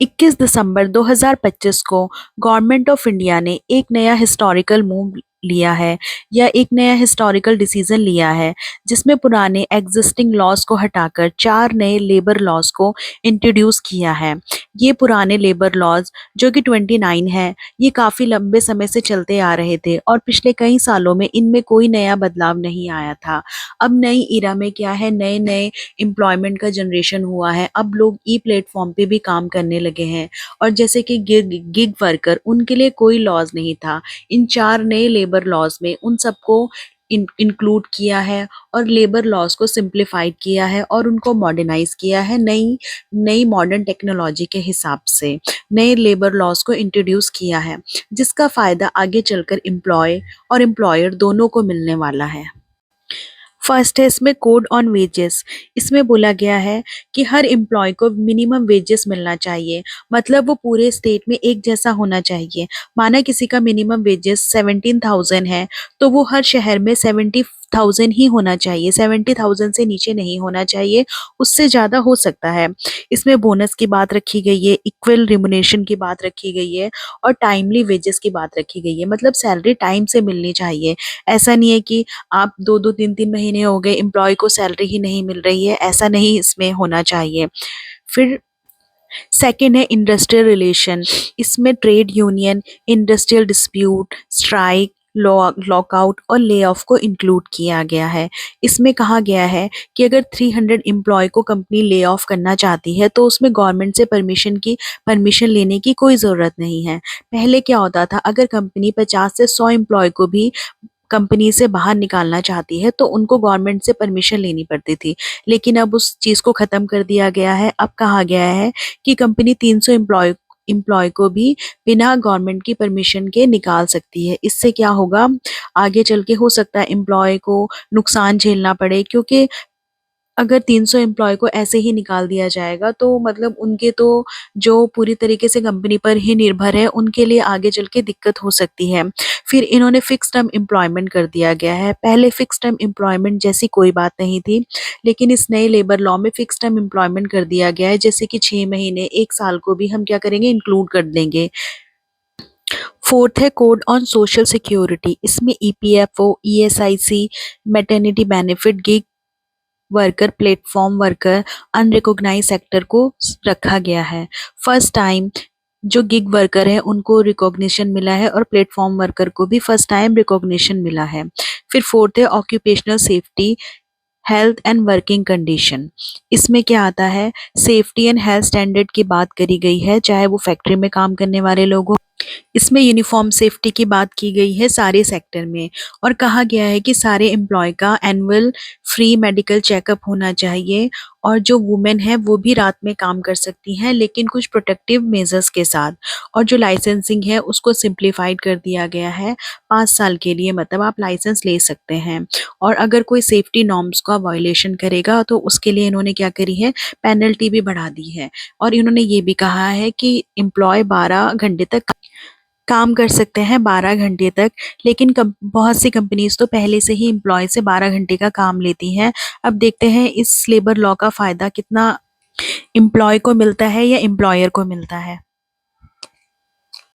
21 दिसंबर 2025 को government of India ने एक नया हिस्टोरिकल मूव लिया है या एक नया हिस्टोरिकल डिसीजन लिया है, जिसमें पुराने एग्जिस्टिंग लॉज को हटाकर 4 नए लेबर लॉज को इंट्रोड्यूस किया है। ये पुराने लेबर लॉज जो कि 29 है, ये काफ़ी लंबे समय से चलते आ रहे थे और पिछले कई सालों में इनमें कोई नया बदलाव नहीं आया था। अब नई इरा में क्या है, नए नए एम्प्लॉयमेंट का जनरेशन हुआ है। अब लोग ई प्लेटफॉर्म पे भी काम करने लगे हैं और जैसे कि गिग गिग वर्कर, उनके लिए कोई लॉज नहीं था। इन 4 नए लेबर लॉज में उन सबको इंक्लूड किया है और लेबर लॉज को सिंप्लीफाइड किया है और उनको मॉडर्नाइज किया है। नई नई मॉडर्न टेक्नोलॉजी के हिसाब से नए लेबर लॉज को इंट्रोड्यूस किया है, जिसका फायदा आगे चलकर एम्प्लॉय और एम्प्लॉयर दोनों को मिलने वाला है। फर्स्ट है इसमें कोड ऑन वेजेस। इसमें बोला गया है कि हर एम्प्लॉय को मिनिमम वेजेस मिलना चाहिए, मतलब वो पूरे स्टेट में एक जैसा होना चाहिए। माना किसी का मिनिमम वेजेस 17,000 है, तो वो हर शहर में 70,000 ही होना चाहिए, 70,000 से नीचे नहीं होना चाहिए, उससे ज़्यादा हो सकता है। इसमें बोनस की बात रखी गई है, इक्वल रिम्यूनरेशन की बात रखी गई है और टाइमली वेजेस की बात रखी गई है, मतलब सैलरी टाइम से मिलनी चाहिए। ऐसा नहीं है कि आप 2-2 3-3 महीने हो गए एम्प्लॉय को सैलरी ही नहीं मिल रही है, ऐसा नहीं इसमें होना चाहिए। फिर सेकंड है इंडस्ट्रियल रिलेशन। इसमें trade union, industrial dispute, strike, lockout और ले ऑफ को इंक्लूड किया गया है। इसमें कहा गया है कि अगर 300 एम्प्लॉय को कंपनी ले ऑफ करना चाहती है तो उसमें गवर्नमेंट से परमिशन लेने की कोई ज़रूरत नहीं है। पहले क्या होता था, अगर कंपनी 50 से 100 एम्प्लॉय को भी कंपनी से बाहर निकालना चाहती है तो उनको गवर्नमेंट से परमिशन लेनी पड़ती थी, लेकिन अब उस चीज़ को ख़त्म कर दिया गया है। अब कहा गया है कि कंपनी 300 एम्प्लॉय को भी बिना गवर्नमेंट की परमिशन के निकाल सकती है। इससे क्या होगा, आगे चल के हो सकता है एम्प्लॉय को नुकसान झेलना पड़े, क्योंकि अगर 300 एम्प्लॉय को ऐसे ही निकाल दिया जाएगा तो मतलब उनके तो जो पूरी तरीके से कंपनी पर ही निर्भर है, उनके लिए आगे चल के दिक्कत हो सकती है। फिर इन्होंने फिक्स टर्म एम्प्लॉयमेंट कर दिया गया है। पहले फिक्स टर्म एम्प्लॉयमेंट जैसी कोई बात नहीं थी, लेकिन इस नए लेबर लॉ में फिक्स टर्म एम्प्लॉयमेंट कर दिया गया है, जैसे कि 6 महीने, 1 साल को भी हम क्या करेंगे, इंक्लूड कर देंगे। फोर्थ है कोड ऑन सोशल सिक्योरिटी। इसमें EPFO, ESIC, maternity benefit, gig worker, platform worker, unrecognised sector को रखा गया है। फर्स्ट टाइम जो गिग वर्कर है उनको रिकॉग्निशन मिला है और प्लेटफॉर्म वर्कर को भी फर्स्ट टाइम रिकॉग्निशन मिला है। फिर फोर्थ है occupational safety, health and working condition. इसमें क्या आता है, सेफ्टी एंड हेल्थ स्टैंडर्ड की बात करी गई है, चाहे वो फैक्ट्री में काम करने वाले लोग हो। इसमें यूनिफॉर्म सेफ्टी की बात की गई है सारे सेक्टर में और कहा गया है कि सारे एम्प्लॉय का एनुअल फ्री मेडिकल चेकअप होना चाहिए और जो वुमेन है वो भी रात में काम कर सकती हैं, लेकिन कुछ प्रोटेक्टिव मेजर्स के साथ। और जो लाइसेंसिंग है उसको सिंप्लीफाइड कर दिया गया है 5 साल के लिए, मतलब आप लाइसेंस ले सकते हैं। और अगर कोई सेफ्टी नॉर्म्स का वायलेशन करेगा तो उसके लिए इन्होंने क्या करी है, पेनल्टी भी बढ़ा दी है। और इन्होंने ये भी कहा है कि एम्प्लॉय 12 घंटे तक काम कर सकते हैं, 12 घंटे तक। लेकिन बहुत सी कंपनीज तो पहले से ही एम्प्लॉय से 12 घंटे का काम लेती हैं। अब देखते हैं इस लेबर लॉ का फ़ायदा कितना एम्प्लॉय को मिलता है या एम्प्लॉयर को मिलता है।